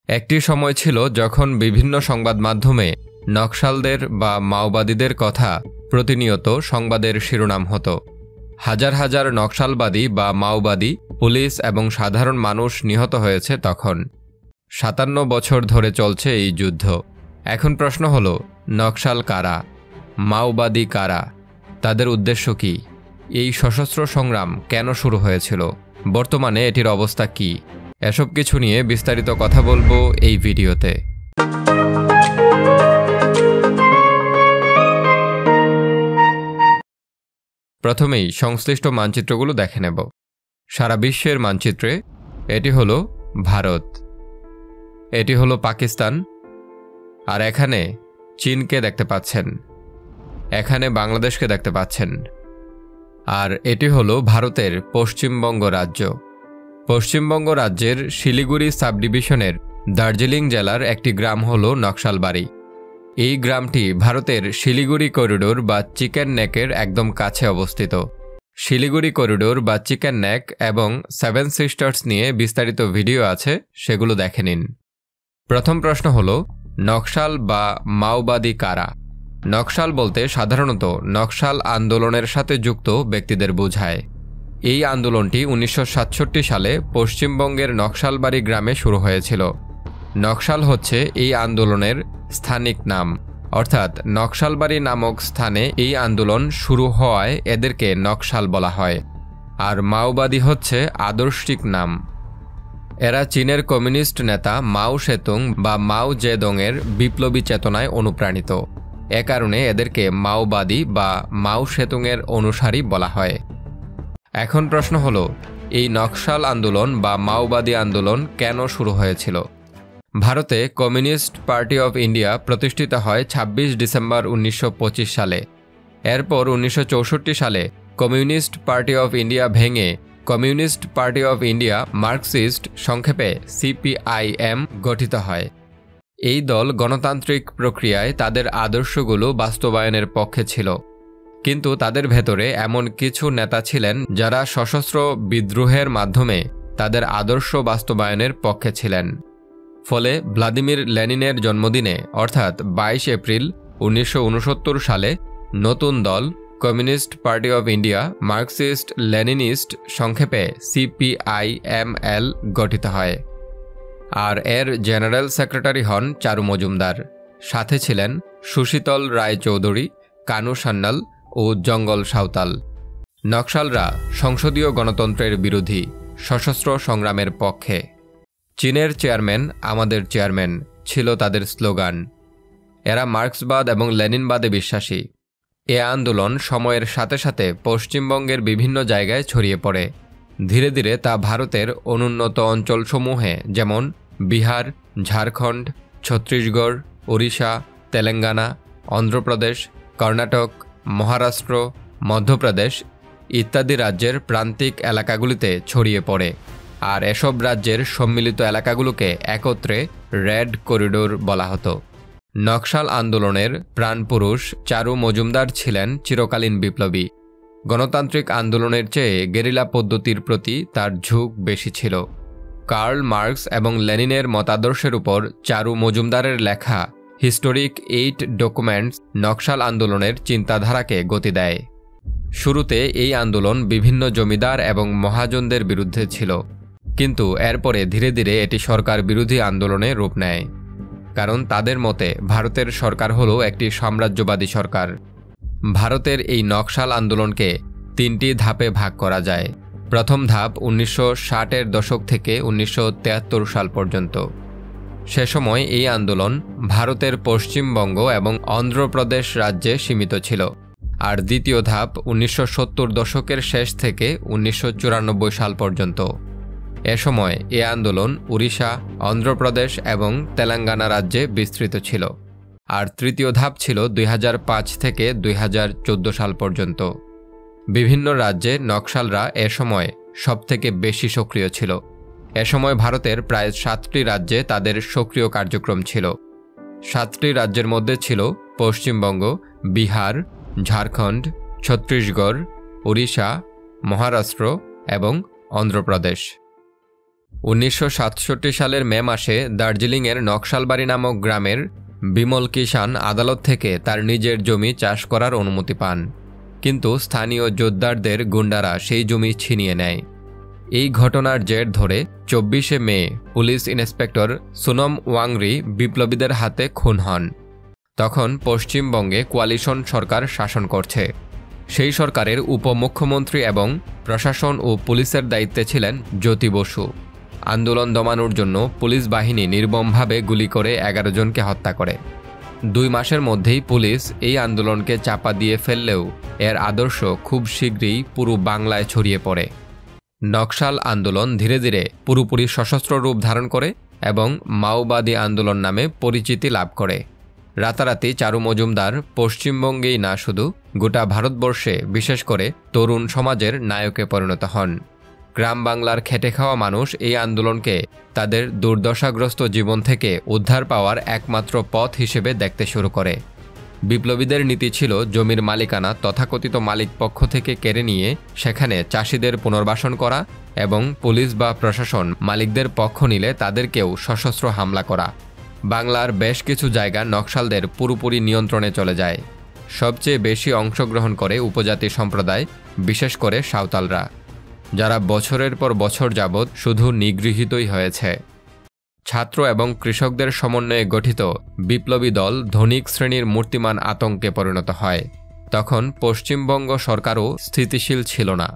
একটি সময় ছিল যখন বিভিন্ন সংবাদ মাধ্যমে নকশালদের বা মাওবাদীদের কথা প্রতিনিয়ত সংবাদের শিরোনাম হতো। হাজার হাজার নকশালবাদী বা মাওবাদী, পুলিশ এবং সাধারণ মানুষ নিহত হয়েছে তখন। 57 বছর ধরে চলছে এই যুদ্ধ। এখন প্রশ্ন হলো, নকশাল কারা, মাওবাদী কারা, তাদের উদ্দেশ্য কী, এই সশস্ত্র সংগ্রাম কেন শুরু হয়েছিল, বর্তমানে এটির অবস্থা কী? এসব কিছু নিয়ে বিস্তারিত কথা বলবো এই ভিডিওতে। প্রথমেই সংশ্লিষ্ট মানচিত্রগুলো দেখে নেব। সারা বিশ্বের মানচিত্রে এটি হলো ভারত, এটি হলো পাকিস্তান, আর এখানে চীনকে দেখতে পাচ্ছেন, এখানে বাংলাদেশকে দেখতে পাচ্ছেন, আর এটি হলো ভারতের পশ্চিমবঙ্গ রাজ্য। পশ্চিমবঙ্গ রাজ্যের শিলিগুড়ি সাব ডিভিশনের দার্জিলিং জেলার একটি গ্রাম হল নকশালবাড়ি। এই গ্রামটি ভারতের শিলিগুড়ি করিডোর বা চিকেন নেকের একদম কাছে অবস্থিত। শিলিগুড়ি করিডোর বা চিকেন নেক এবং 7 সিস্টার্স নিয়ে বিস্তারিত ভিডিও আছে, সেগুলো দেখে নিন। প্রথম প্রশ্ন হল, নকশাল বা মাওবাদী কারা? নকশাল বলতে সাধারণত নকশাল আন্দোলনের সাথে যুক্ত ব্যক্তিদের বোঝায়। এই আন্দোলনটি 1967 সালে পশ্চিমবঙ্গের নকশালবাড়ি গ্রামে শুরু হয়েছিল। নকশাল হচ্ছে এই আন্দোলনের স্থানিক নাম, অর্থাৎ নকশালবাড়ি নামক স্থানে এই আন্দোলন শুরু হওয়ায় এদেরকে নকশাল বলা হয়। আর মাওবাদী হচ্ছে আদর্শিক নাম। এরা চীনের কমিউনিস্ট নেতা মাও সেতুং বা মাও জেদংয়ের বিপ্লবী চেতনায় অনুপ্রাণিত। এ কারণে এদেরকে মাওবাদী বা মাও সেতুংয়ের অনুসারী বলা হয়। এখন প্রশ্ন হলো, এই নকশাল আন্দোলন বা মাওবাদী আন্দোলন কেন শুরু হয়েছিল? ভারতে কমিউনিস্ট পার্টি অফ ইন্ডিয়া প্রতিষ্ঠিত হয় 26 ডিসেম্বর 1925 সালে। এরপর 1964 সালে কমিউনিস্ট পার্টি অফ ইন্ডিয়া ভেঙে communist party of India Marxist, সংক্ষেপে CPIM গঠিত হয়। এই দল গণতান্ত্রিক প্রক্রিয়ায় তাদের আদর্শগুলো বাস্তবায়নের পক্ষে ছিল, কিন্তু তাদের ভেতরে এমন কিছু নেতা ছিলেন যারা সশস্ত্র বিদ্রোহের মাধ্যমে তাদের আদর্শ বাস্তবায়নের পক্ষে ছিলেন। ফলে ভ্লাদিমির লেনিনের জন্মদিনে অর্থাৎ 22 এপ্রিল 1969 সালে নতুন দল communist party of India Marxist Leninist, সংক্ষেপে CPIML গঠিত হয়। আর এর জেনারেল সেক্রেটারি হন চারু মজুমদার। সাথে ছিলেন সুশীতল রায় চৌধুরী, কানু সান্যাল ও জঙ্গল সাঁওতাল। নকশালরা সংসদীয় গণতন্ত্রের বিরোধী, সশস্ত্র সংগ্রামের পক্ষে। চীনের চেয়ারম্যান আমাদের চেয়ারম্যান ছিল তাদের স্লোগান। এরা মার্ক্সবাদ এবং লেনিনবাদে বিশ্বাসী। এ আন্দোলন সময়ের সাথে সাথে পশ্চিমবঙ্গের বিভিন্ন জায়গায় ছড়িয়ে পড়ে। ধীরে ধীরে তা ভারতের অনুন্নত অঞ্চলসমূহে যেমন বিহার, ঝাড়খণ্ড, ছত্তিশগড়, ওড়িশা, তেলেঙ্গানা, অন্ধ্রপ্রদেশ, কর্ণাটক, মহারাষ্ট্র, মধ্যপ্রদেশ ইত্যাদি রাজ্যের প্রান্তিক এলাকাগুলিতে ছড়িয়ে পড়ে। আর এসব রাজ্যের সম্মিলিত এলাকাগুলোকে একত্রে রেড করিডোর বলা হতো। নকশাল আন্দোলনের প্রাণপুরুষ চারু মজুমদার ছিলেন চিরকালীন বিপ্লবী। গণতান্ত্রিক আন্দোলনের চেয়ে গেরিলা পদ্ধতির প্রতি তার ঝোঁক বেশি ছিল। কার্ল মার্কস এবং লেনিনের মতাদর্শের উপর চারু মজুমদারের লেখা হিস্টোরিক 8 ডকুমেন্টস নকশাল আন্দোলনের চিন্তাধারাকে গতি দেয়। শুরুতে এই আন্দোলন বিভিন্ন জমিদার এবং মহাজনদের বিরুদ্ধে ছিল, কিন্তু এরপরে ধীরে ধীরে এটি সরকার বিরোধী আন্দোলনে রূপ নেয়। কারণ তাদের মতে ভারতের সরকার হলো একটি সাম্রাজ্যবাদী সরকার। ভারতের এই নকশাল আন্দোলনকে 3টি ধাপে ভাগ করা যায়। প্রথম ধাপ 1960-এর দশক থেকে 1973 সাল পর্যন্ত। সে সময় এই আন্দোলন ভারতের পশ্চিমবঙ্গ এবং অন্ধ্রপ্রদেশ রাজ্যে সীমিত ছিল। আর দ্বিতীয় ধাপ 1970 দশকের শেষ থেকে 1994 সাল পর্যন্ত। এ সময় এ আন্দোলন উড়িষ্যা, অন্ধ্রপ্রদেশ এবং তেলেঙ্গানা রাজ্যে বিস্তৃত ছিল। আর তৃতীয় ধাপ ছিল 2005 থেকে 2014 সাল পর্যন্ত। বিভিন্ন রাজ্যে নকশালরা এ সময় সবথেকে বেশি সক্রিয় ছিল। এ সময় ভারতের প্রায় 7টি রাজ্যে তাদের সক্রিয় কার্যক্রম ছিল। 7টি রাজ্যের মধ্যে ছিল পশ্চিমবঙ্গ, বিহার, ঝাড়খণ্ড, ছত্তিশগড়, ওড়িশা, মহারাষ্ট্র এবং অন্ধ্রপ্রদেশ। 1967 সালের মে মাসে দার্জিলিংয়ের নকশালবাড়ি নামক গ্রামের বিমল কিষান আদালত থেকে তার নিজের জমি চাষ করার অনুমতি পান, কিন্তু স্থানীয় জোদ্দারদের গুন্ডারা সেই জমি ছিনিয়ে নেয়। এই ঘটনার জের ধরে 24শে মে পুলিশ ইন্সপেক্টর সুনম ওয়াংরি বিপ্লবীদের হাতে খুন হন। তখন পশ্চিমবঙ্গে কোয়ালিশন সরকার শাসন করছে। সেই সরকারের উপমুখ্যমন্ত্রী এবং প্রশাসন ও পুলিশের দায়িত্বে ছিলেন জ্যোতি বসু। আন্দোলন দমানোর জন্য পুলিশ বাহিনী নির্মমভাবে গুলি করে 11 জনকে হত্যা করে। 2 মাসের মধ্যেই পুলিশ এই আন্দোলনকে চাপা দিয়ে ফেললেও এর আদর্শ খুব শীঘ্রই পুরো বাংলায় ছড়িয়ে পড়ে। নকশাল আন্দোলন ধীরে ধীরে পুরোপুরি সশস্ত্র রূপ ধারণ করে এবং মাওবাদী আন্দোলন নামে পরিচিতি লাভ করে। রাতারাতি চারু মজুমদার পশ্চিমবঙ্গেই না শুধু গোটা ভারতবর্ষে, বিশেষ করে তরুণ সমাজের নায়কে পরিণত হন। গ্রাম বাংলার খেটে খাওয়া মানুষ এই আন্দোলনকে তাদের দুর্দশাগ্রস্ত জীবন থেকে উদ্ধার পাওয়ার একমাত্র পথ হিসেবে দেখতে শুরু করে। বিপ্লবীদের নীতি ছিল জমির মালিকানা তথাকথিত মালিক পক্ষ থেকে কেড়ে নিয়ে সেখানে চাষিদের পুনর্বাসন করা এবং পুলিশ বা প্রশাসন মালিকদের পক্ষ নিলে তাদেরকেও সশস্ত্র হামলা করা। বাংলার বেশ কিছু জায়গা নকশালদের পুরোপুরি নিয়ন্ত্রণে চলে যায়। সবচেয়ে বেশি অংশগ্রহণ করে উপজাতি সম্প্রদায়, বিশেষ করে সাঁওতালরা, যারা বছরের পর বছর যাবৎ শুধু নিগৃহীতই হয়েছে। ছাত্র এবং কৃষকদের সমন্বয়ে গঠিত বিপ্লবী দল ধনিক শ্রেণীর মূর্তিমান আতঙ্কে পরিণত হয়। তখন পশ্চিমবঙ্গ সরকারও স্থিতিশীল ছিল না।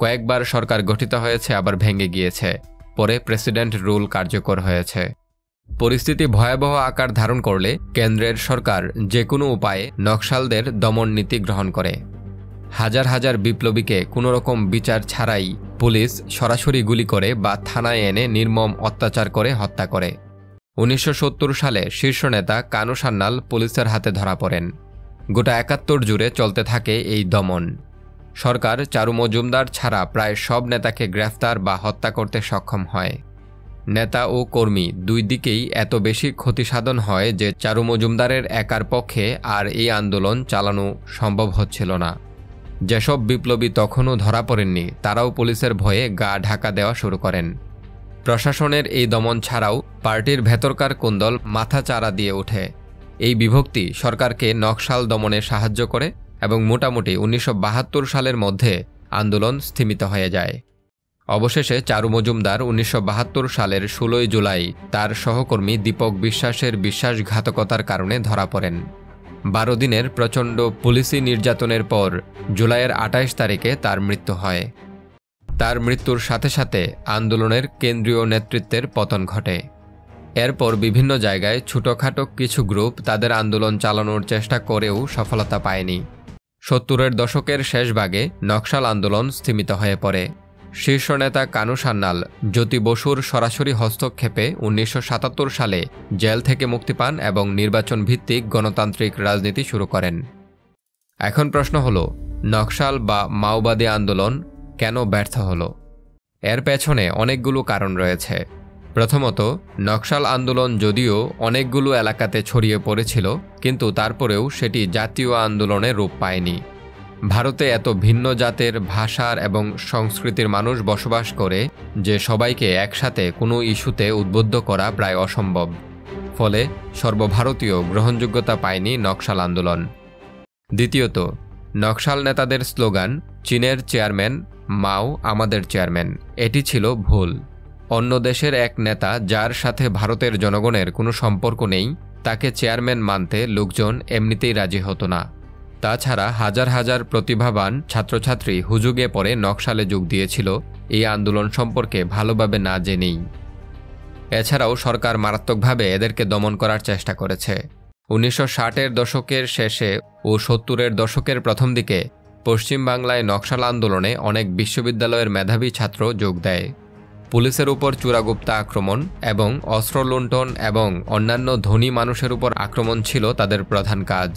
কয়েকবার সরকার গঠিত হয়েছে, আবার ভেঙে গিয়েছে। পরে প্রেসিডেন্ট রুল কার্যকর হয়েছে। পরিস্থিতি ভয়াবহ আকার ধারণ করলে কেন্দ্রের সরকার যে কোনো উপায়ে নকশালদের দমন নীতি গ্রহণ করে। হাজার হাজার বিপ্লবীকে কোনোরকম বিচার ছাড়াই পুলিশ সরাসরি গুলি করে বা থানায় এনে নির্মম অত্যাচার করে হত্যা করে। 1970 সালে শীর্ষ নেতা কানু সান্যাল পুলিশের হাতে ধরা পড়েন। গোটা 71 জুড়ে চলতে থাকে এই দমন। সরকার চারু মজুমদার ছাড়া প্রায় সব নেতাকে গ্রেফতার বা হত্যা করতে সক্ষম হয়। নেতা ও কর্মী দুই দিকেই এত বেশি ক্ষতিসাধন হয় যে চারু মজুমদারের একার পক্ষে আর এই আন্দোলন চালানো সম্ভব হচ্ছিল না। যেসব বিপ্লবী তখনও ধরা পড়েননি তারাও পুলিশের ভয়ে গা ঢাকা দেওয়া শুরু করেন। প্রশাসনের এই দমন ছাড়াও পার্টির ভেতরকার কুন্দল মাথা চারা দিয়ে ওঠে। এই বিভক্তি সরকারকে নকশাল দমনে সাহায্য করে এবং মোটামুটি 1972 সালের মধ্যে আন্দোলন স্থিমিত হয়ে যায়। অবশেষে চারু মজুমদার 1972 সালের 16 জুলাই তার সহকর্মী দীপক বিশ্বাসের বিশ্বাসঘাতকতার কারণে ধরা পড়েন। 12 দিনের প্রচণ্ড পুলিশি নির্যাতনের পর জুলাইয়ের 28 তারিখে তার মৃত্যু হয়। তার মৃত্যুর সাথে সাথে আন্দোলনের কেন্দ্রীয় নেতৃত্বের পতন ঘটে। এরপর বিভিন্ন জায়গায় ছোটখাটো কিছু গ্রুপ তাদের আন্দোলন চালানোর চেষ্টা করেও সফলতা পায়নি। 70-এর দশকের শেষ ভাগে নকশাল আন্দোলন স্থিমিত হয়ে পড়ে। শীর্ষ নেতা কানু সান্যাল জ্যোতি বসুর সরাসরি হস্তক্ষেপে 1977 সালে জেল থেকে মুক্তি পান এবং নির্বাচন ভিত্তিক গণতান্ত্রিক রাজনীতি শুরু করেন। এখন প্রশ্ন হলো, নকশাল বা মাওবাদী আন্দোলন কেন ব্যর্থ হলো? এর পেছনে অনেকগুলো কারণ রয়েছে। প্রথমত, নকশাল আন্দোলন যদিও অনেকগুলো এলাকাতে ছড়িয়ে পড়েছিল, কিন্তু তারপরেও সেটি জাতীয় আন্দোলনের রূপ পায়নি। ভারতে এত ভিন্ন জাতের, ভাষার এবং সংস্কৃতির মানুষ বসবাস করে যে সবাইকে একসাথে কোনো ইস্যুতে উদ্বুদ্ধ করা প্রায় অসম্ভব। ফলে সর্বভারতীয় গ্রহণযোগ্যতা পায়নি নকশাল আন্দোলন। দ্বিতীয়ত, নকশাল নেতাদের স্লোগান চীনের চেয়ারম্যান, মাও আমাদের চেয়ারম্যান, এটি ছিল ভুল। অন্য দেশের এক নেতা যার সাথে ভারতের জনগণের কোনো সম্পর্ক নেই তাকে চেয়ারম্যান মানতে লোকজন এমনিতেই রাজি হতো না। তাছাড়া হাজার হাজার প্রতিভাবান ছাত্রছাত্রী হুজুগে পড়ে নকশালে যোগ দিয়েছিল এই আন্দোলন সম্পর্কে ভালোভাবে না জেনেই। এছাড়াও সরকার মারাত্মকভাবে এদেরকে দমন করার চেষ্টা করেছে। 1960-এর দশকের শেষে ও 70-এর দশকের প্রথম দিকে পশ্চিমবাংলায় নকশাল আন্দোলনে অনেক বিশ্ববিদ্যালয়ের মেধাবী ছাত্র যোগ দেয়। পুলিশের উপর চূড়াগুপ্তা আক্রমণ এবং অস্ত্র লুণ্ঠন এবং অন্যান্য ধনী মানুষের উপর আক্রমণ ছিল তাদের প্রধান কাজ।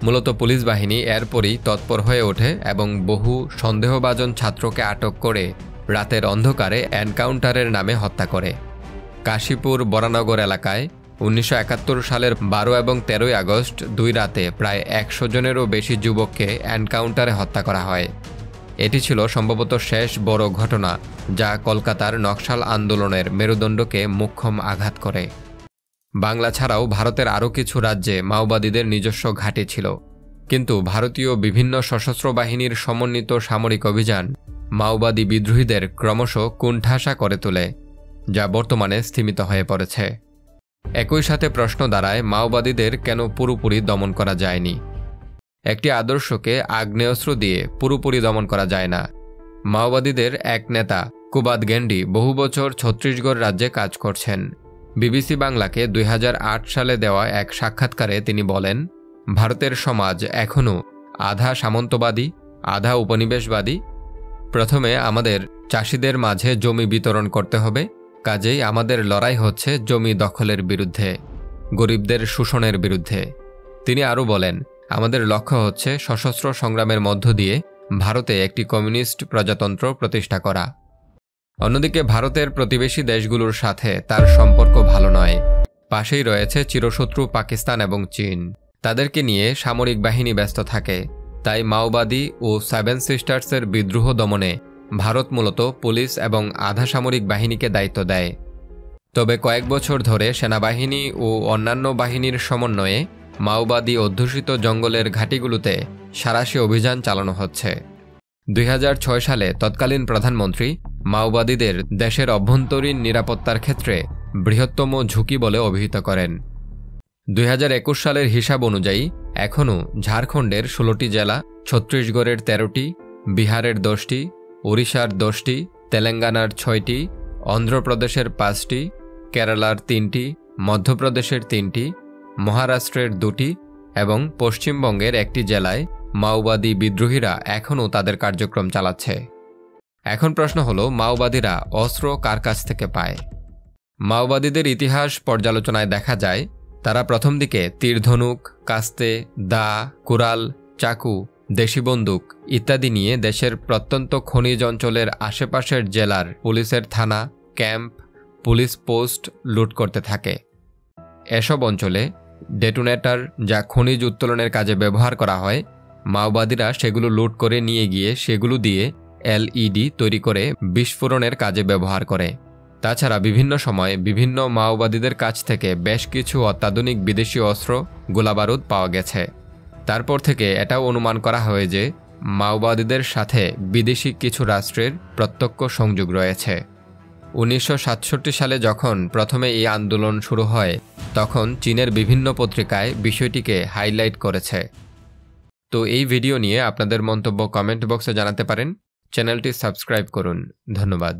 মূলত পুলিশ বাহিনী এরপরই তৎপর হয়ে ওঠে এবং বহু সন্দেহভাজন ছাত্রকে আটক করে রাতের অন্ধকারে এনকাউন্টারের নামে হত্যা করে। কাশীপুর বরানগর এলাকায় 1971 সালের 12 এবং 13 আগস্ট 2 রাতে প্রায় 100 জনেরও বেশি যুবককে এনকাউন্টারে হত্যা করা হয়। এটি ছিল সম্ভবত শেষ বড় ঘটনা যা কলকাতার নকশাল আন্দোলনের মেরুদণ্ডকে মোক্ষম আঘাত করে। বাংলা ছাড়াও ভারতের আরও কিছু রাজ্যে মাওবাদীদের নিজস্ব ঘাঁটি ছিল, কিন্তু ভারতীয় বিভিন্ন সশস্ত্র বাহিনীর সমন্বিত সামরিক অভিযান মাওবাদী বিদ্রোহীদের ক্রমশ কুণ্ঠাসা করে তোলে, যা বর্তমানে স্থিমিত হয়ে পড়েছে। একই সাথে প্রশ্ন দাঁড়ায়, মাওবাদীদের কেন পুরোপুরি দমন করা যায়নি? একটি আদর্শকে আগ্নেয়াস্ত্র দিয়ে পুরোপুরি দমন করা যায় না। মাওবাদীদের এক নেতা কুবাদ গেন্ডি বহু বছর ছত্তিশগড় রাজ্যে কাজ করছেন। বিবিসি বাংলাকে 2008 সালে দেওয়া এক সাক্ষাৎকারে তিনি বলেন, ভারতের সমাজ এখনও আধা সামন্তবাদী, আধা উপনিবেশবাদী। প্রথমে আমাদের চাষিদের মাঝে জমি বিতরণ করতে হবে, কাজেই আমাদের লড়াই হচ্ছে জমি দখলের বিরুদ্ধে, গরিবদের শোষণের বিরুদ্ধে। তিনি আরও বলেন, আমাদের লক্ষ্য হচ্ছে সশস্ত্র সংগ্রামের মধ্য দিয়ে ভারতে একটি কমিউনিস্ট প্রজাতন্ত্র প্রতিষ্ঠা করা। অন্যদিকে ভারতের প্রতিবেশী দেশগুলোর সাথে তার সম্পর্ক ভালো নয়। পাশেই রয়েছে চিরশত্রু পাকিস্তান এবং চীন। তাদেরকে নিয়ে সামরিক বাহিনী ব্যস্ত থাকে। তাই মাওবাদী ও সেভেন সিস্টার্সের বিদ্রোহ দমনে ভারত মূলত পুলিশ এবং আধা সামরিক বাহিনীকে দায়িত্ব দেয়। তবে কয়েক বছর ধরে সেনাবাহিনী ও অন্যান্য বাহিনীর সমন্বয়ে মাওবাদী অধ্যুষিত জঙ্গলের ঘাঁটিগুলোতে সাঁড়াশি অভিযান চালানো হচ্ছে। 2006 সালে তৎকালীন প্রধানমন্ত্রী মাওবাদীদের দেশের অভ্যন্তরীণ নিরাপত্তার ক্ষেত্রে বৃহত্তম ঝুঁকি বলে অভিহিত করেন। 2021 সালের হিসাব অনুযায়ী এখনও ঝাড়খণ্ডের 16টি জেলা, ছত্তিশগড়ের 13টি, বিহারের 10টি, ওড়িশার 10টি, তেলেঙ্গানার 6টি, অন্ধ্রপ্রদেশের 5টি, কেরালার 3টি, মধ্যপ্রদেশের 3টি, মহারাষ্ট্রের 2টি এবং পশ্চিমবঙ্গের 1টি জেলায় মাওবাদী বিদ্রোহীরা এখনও তাদের কার্যক্রম চালাচ্ছে। এখন প্রশ্ন হলো, মাওবাদীরা অস্ত্র কার কাছ থেকে পায়? মাওবাদীদের ইতিহাস পর্যালোচনায় দেখা যায়, তারা প্রথম দিকে তীরধনুক, কাস্তে, দা, কুড়াল, চাকু, দেশি বন্দুক ইত্যাদি নিয়ে দেশের প্রত্যন্ত খনিজ অঞ্চলের আশেপাশের জেলার পুলিশের থানা, ক্যাম্প, পুলিশ পোস্ট লুট করতে থাকে। এসব অঞ্চলে ডেটোনেটর, যা খনিজ উত্তোলনের কাজে ব্যবহার করা হয়, মাওবাদীরা সেগুলো লুট করে নিয়ে গিয়ে সেগুলো দিয়ে এলইডি তৈরি করে বিস্ফোরণের কাজে ব্যবহার করে। তাছাড়া বিভিন্ন সময়ে বিভিন্ন মাওবাদীদের কাছ থেকে বেশ কিছু অত্যাধুনিক বিদেশি অস্ত্র, গোলাবারুদ পাওয়া গেছে। তারপর থেকে এটাও অনুমান করা হয় যে মাওবাদীদের সাথে বিদেশি কিছু রাষ্ট্রের প্রত্যক্ষ সংযোগ রয়েছে। 1967 সালে যখন প্রথমে এই আন্দোলন শুরু হয়, তখন চীনের বিভিন্ন পত্রিকায় বিষয়টিকে হাইলাইট করেছে। তো এই ভিডিও নিয়ে আপনাদের মন্তব্য কমেন্ট বক্সে জানাতে পারেন। চ্যানেলটি সাবস্ক্রাইব করুন। ধন্যবাদ।